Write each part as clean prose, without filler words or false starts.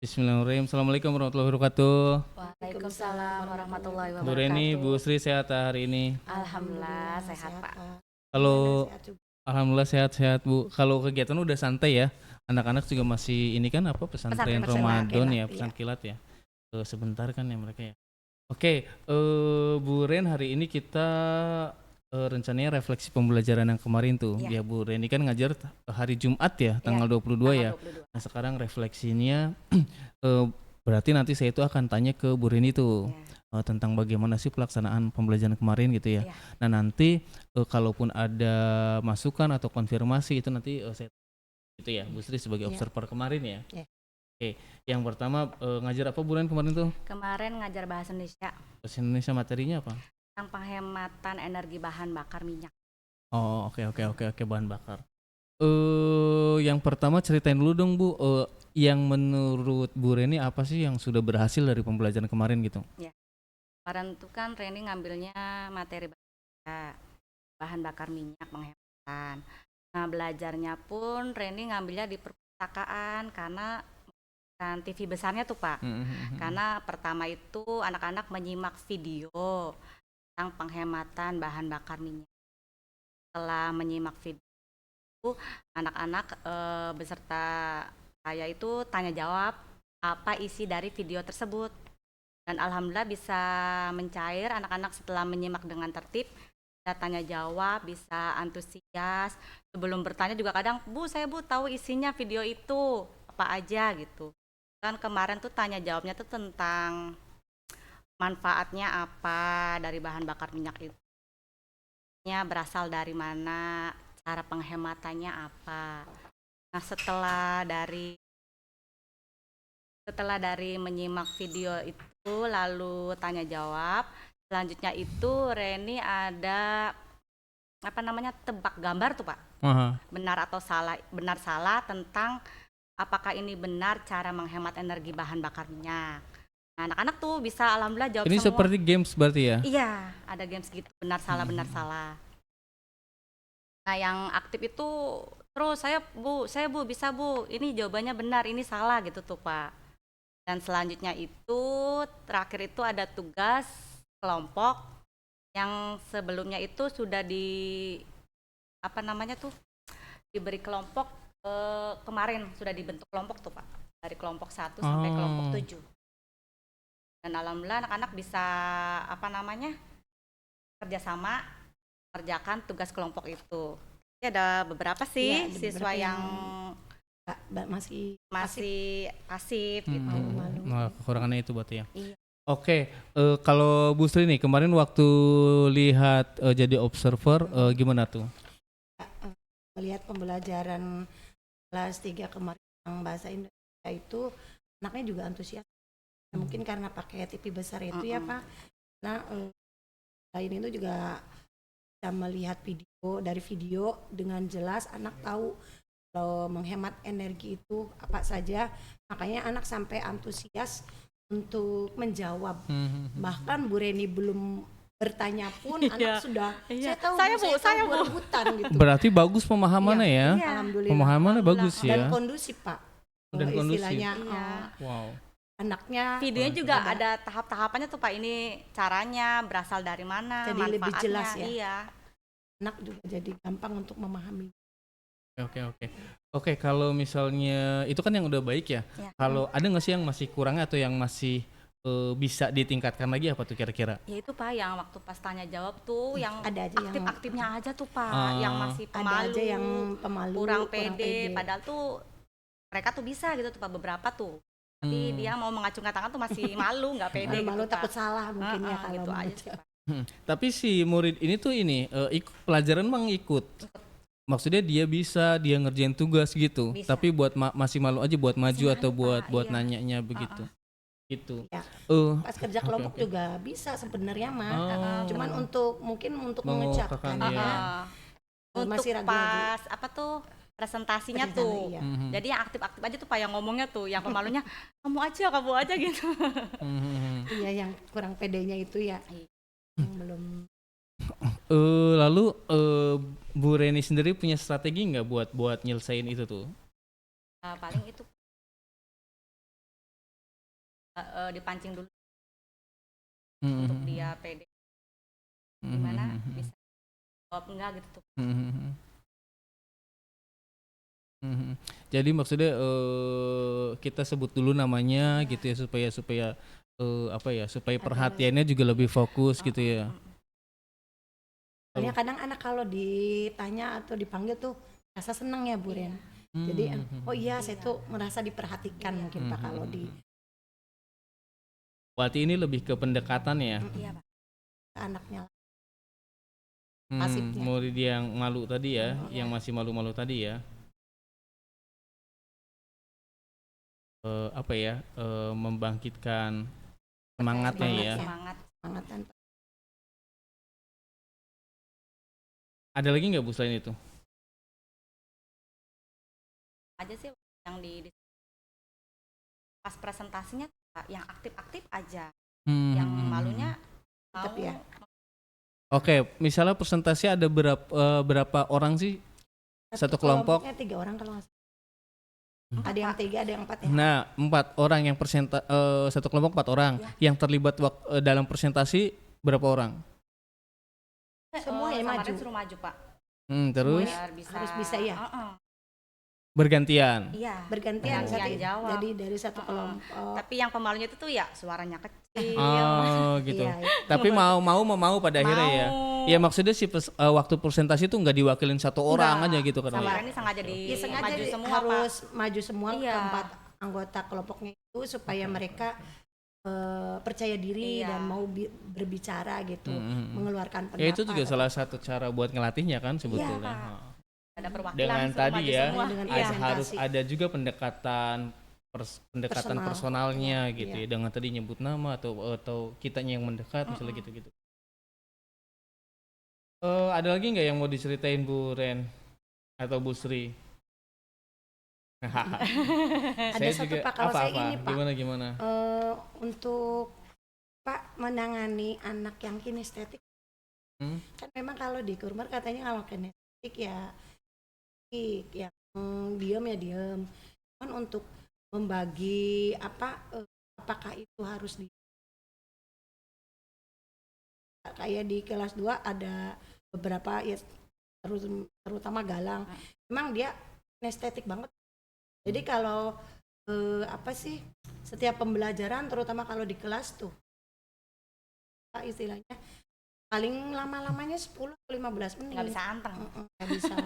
Bismillahirrahmanirrahim. Assalamualaikum warahmatullahi wabarakatuh. Waalaikumsalam warahmatullahi Bu Reni, wabarakatuh. Bu Sri sehat hari ini? Alhamdulillah sehat Pak. Kalau alhamdulillah sehat-sehat Bu. Kalau kegiatan udah santai ya. Anak-anak juga masih ini kan apa pesantren Pesantren Ramadan kilat, ya, iya. pesan kilat ya. Sebentar kan ya mereka ya. Oke, Bu Ren hari ini kita rencananya refleksi pembelajaran yang kemarin tuh. Iya. Ya Bu Ren ini kan ngajar hari Jumat ya, tanggal 22 ya. Tanggal 22. Nah sekarang refleksinya eh, berarti nanti saya itu akan tanya ke Bu Rini tuh tentang bagaimana sih pelaksanaan pembelajaran kemarin gitu ya. Iya. Nah nanti kalaupun ada masukan atau konfirmasi itu nanti saya itu ya Bu Sri sebagai Iya. observer kemarin ya. Iya. Oke, yang pertama ngajar apa Bu Ren kemarin tuh? Kemarin ngajar bahasa Indonesia Bahasa Indonesia materinya apa? tentang penghematan energi bahan bakar minyak. Oh oke bahan bakar. Yang pertama ceritain dulu dong Bu, yang menurut Bu Reni apa sih yang sudah berhasil dari pembelajaran kemarin gitu? Kemarin tuh kan Reni ngambilnya materi bahan bakar minyak penghematan. Nah belajarnya pun Reni ngambilnya di perpustakaan karena kan TV besarnya tuh Pak. Karena pertama itu anak-anak menyimak video tentang penghematan bahan bakar minyak. Setelah menyimak video, anak-anak beserta saya itu tanya jawab apa isi dari video tersebut. Dan alhamdulillah bisa mencair anak-anak setelah menyimak dengan tertib, bisa tanya jawab, bisa antusias. Sebelum bertanya juga kadang, Bu tahu isinya video itu apa aja gitu. Kan kemarin tuh tanya jawabnya tuh tentang manfaatnya apa dari bahan bakar minyak itu. Berasal dari mana, cara penghematannya apa. Nah setelah dari menyimak video itu lalu tanya jawab, selanjutnya itu Reni ada tebak gambar tuh Pak. Benar atau salah, benar salah tentang apakah ini benar cara menghemat energi bahan bakar minyak. Nah, anak-anak tuh bisa alhamdulillah jawab Ini semua. seperti games berarti ya? Iya, ada games gitu, benar salah. Nah, yang aktif itu terus saya Bu bisa Bu, ini jawabannya benar, ini salah gitu tuh Pak. Dan selanjutnya itu terakhir itu ada tugas kelompok yang sebelumnya itu sudah diberi kelompok kemarin sudah dibentuk kelompok tuh Pak, dari kelompok 1 sampai kelompok 7. Dan alhamdulillah anak-anak bisa kerjasama kerjakan tugas kelompok itu. Jadi ada beberapa sih ada siswa beberapa yang masih pasif gitu. Nah, kekurangannya itu berarti ya. Iya. Oke, kalau Bu Sri nih kemarin waktu lihat jadi observer gimana tuh? melihat pembelajaran kelas 3 kemarin yang bahasa Indonesia itu anaknya juga antusias. Mungkin karena pakai TV besar itu ya Pak. Nah, lain itu juga bisa melihat dari video dengan jelas anak tahu kalau menghemat energi itu apa saja. Makanya anak sampai antusias untuk menjawab. Bahkan Bu Reni belum bertanya pun anak sudah saya tahu berebutan gitu. Berarti bagus pemahamannya ya? Alhamdulillah. Pemahamannya bagus ya. Dan kondusif Pak. Dan kondusif. Istilahnya Wow. anaknya videonya juga ada tahap-tahapannya tuh Pak, ini caranya berasal dari mana, jadi manfaatnya. lebih jelas ya. Iya. Anak juga jadi gampang untuk memahami. Oke, kalau misalnya itu kan yang udah baik ya. Kalau ada nggak sih yang masih kurang atau yang masih bisa ditingkatkan lagi apa tuh kira-kira? Ya itu Pak, yang waktu pas tanya jawab tuh yang ada aja aktif-aktifnya aja tuh Pak, yang masih pemalu, ada aja yang pemalu, kurang pede. Padahal tuh mereka tuh bisa gitu tuh Pak, beberapa tuh. Tapi dia mau mengacungkan tangan tuh masih malu, nggak pede gitu, malu takut salah mungkin ya kalau gitu aja sih Pak. Tapi si murid ini tuh ikut pelajaran ikut. Maksudnya dia ngerjain tugas gitu. Bisa. Tapi buat masih malu aja buat maju atau buat iya. nanyanya begitu. Gitu. Ya. Pas kerja kelompok juga bisa sebenarnya cuman untuk mengucapkan ya. Untuk masih ragu-ragu. pas presentasinya tuh. Iya. Jadi yang aktif-aktif aja tuh Pak, yang ngomongnya tuh, yang pemalunya kamu aja gitu. Iya, yang kurang pedenya itu ya. Yang belum. Lalu Bu Reni sendiri punya strategi nggak buat nyelesain itu tuh? Paling itu dipancing dulu Mhm, untuk mhm, dia pede mhm, gimana mhm, mhm, bisa jawab enggak gitu tuh. mhm, mhm, mhm. Jadi maksudnya kita sebut dulu namanya Iya, gitu ya supaya supaya apa ya supaya ada perhatiannya juga lebih fokus gitu Heeh, ya. heeh. soalnya Kalau kadang anak kalau ditanya atau dipanggil tuh rasa seneng ya Bu Ren. Iya, Jadi mhm, mhm, oh iya iya, saya tuh merasa diperhatikan iya, mungkin Pak mhm, kalau mhm, di mhm. Berarti ini lebih ke pendekatan ya. iya Pak. ke anaknya pasifnya. Murid yang malu tadi ya, Iya, yang masih malu-malu tadi ya. Apa ya, membangkitkan percaya semangatnya diri, ya. Semangatnya, semangat. semangat dan Ada lagi nggak Bu selain itu? Aja sih yang di pas presentasinya Pak, yang aktif-aktif aja, Hmm, yang hmm, hmm, hmm. malunya tetap mau ya. Oke, misalnya presentasi ada berapa orang sih satu kelompok? kelompoknya 3 orang kalau nggak salah. empat, Ada yang Pak. 3, ada yang 4 ya. Nah, 4 orang yang satu kelompok 4 orang. Ya. Yang terlibat dalam presentasi berapa orang? Semua yang Samarin maju. suruh maju Pak, Terus Semuanya biar bisa harus bisa ya? Heeh, bergantian. iya. Bergantian Gantian jawab. jadi dari satu Heeh. kelompok. Tapi yang pemalunya itu tuh ya suaranya kecil. Oh, gitu. Iya, iya. Tapi mau pada akhirnya ya. Ya maksudnya waktu presentasi tuh nggak diwakilin satu orang aja gitu kan. Sama ya? ini sengaja Ya sengaja maju semua harus Pak. maju semua Iya. keempat anggota kelompoknya itu supaya mereka percaya diri Iya. dan mau berbicara gitu, Hmm. mengeluarkan pendapat. Ya itu juga salah satu cara buat ngelatihnya kan sebetulnya. Pak. Ha. Ada perwakilan Dengan suruh tadi maju ya, semua. Dengan Iya. harus presentasi. ada juga pendekatan Personal. personalnya Iya, gitu iya. ya, dengan tadi nyebut nama atau kitanya yang mendekat misalnya gitu-gitu. Ada lagi nggak yang mau diceritain Bu Ren atau Bu Sri? Ada satu Pak kalau saya ini Pak, Gimana? untuk Pak menangani anak yang kinestetik. Hmm? Kan memang kalau di Kurmer katanya kalau kinestetik ya yang diam ya diam. Kan untuk membagi apakah itu harus kayak di kelas 2 ada beberapa ya terutama Galang. Memang dia kinestetik banget. Jadi kalau setiap pembelajaran terutama kalau di kelas tuh istilahnya paling lama-lamanya 10 atau 15 menit. Nggak bisa anteng. Nggak bisa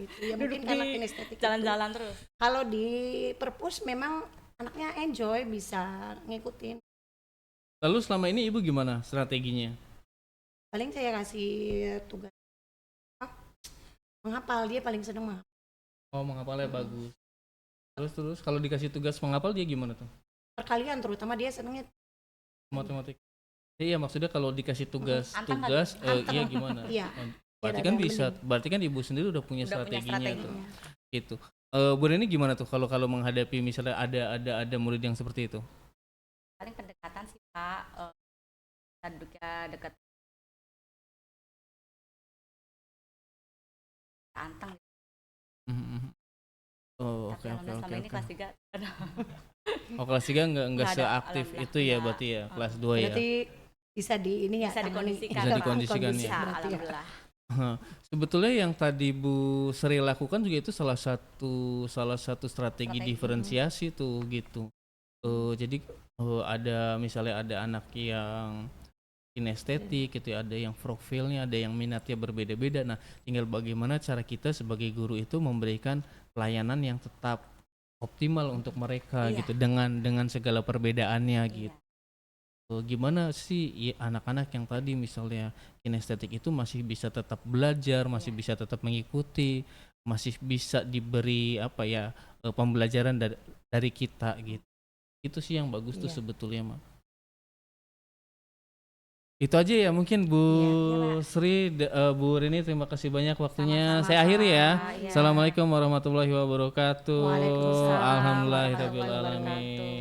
itu ya mungkin Duduk karena di kinestetik itu. Jalan-jalan terus. Kalau di perpus memang anaknya enjoy bisa ngikutin. Lalu selama ini Ibu gimana strateginya? Paling saya kasih tugas menghafal, dia paling seneng menghafal. Oh, menghafalnya bagus. Terus kalau dikasih tugas menghafal dia gimana tuh? Perkalian terutama dia senengnya Matematik. Iya, maksudnya kalau dikasih tugas Anteng iya gimana? Iya. Berarti Iya, kan ada bisa, berarti kan Ibu sendiri udah punya Udah punya strateginya strategi. tuh. Gitu. Bu Reni gimana tuh kalau menghadapi misalnya ada murid yang seperti itu? Paling pendekatan sih Pak, kita duduknya dekat anteng. Mhm. Oh, Tapi oke. alhamdulillah selama ini kelas 3 Oh, kelas 3 nggak Nggak ada, seaktif alhamdulillah. itu ya Iya. berarti ya, kelas 2 ya. berarti bisa di ini ya bisa tangani. dikondisikan. Bisa Pak. dikondisikan Kondisi ya. Bisa, berarti ya. alhamdulillah. Sebetulnya yang tadi Bu Sri lakukan juga itu salah satu strategi Strategi. diferensiasi tuh gitu. Jadi misalnya ada anak yang kinestetik gitu ya, ada yang profilnya, ada yang minatnya berbeda-beda. Nah, tinggal bagaimana cara kita sebagai guru itu memberikan pelayanan yang tetap optimal untuk mereka Iya. gitu dengan segala perbedaannya Iya. gitu. Gimana sih anak-anak yang tadi misalnya kinestetik itu masih bisa tetap belajar, masih bisa tetap mengikuti, masih bisa diberi pembelajaran dari kita gitu. Itu sih yang bagus tuh Iya. sebetulnya, Mak. Itu aja ya mungkin Bu Iya, Sri, Bu Rini, terima kasih banyak waktunya. Sama-sama, Saya akhiri ya. Pak. Iya. Assalamualaikum warahmatullahi wabarakatuh. Waalaikumsalam Alhamdulillahirabbil warahmatullahi alamin. wabarakatuh.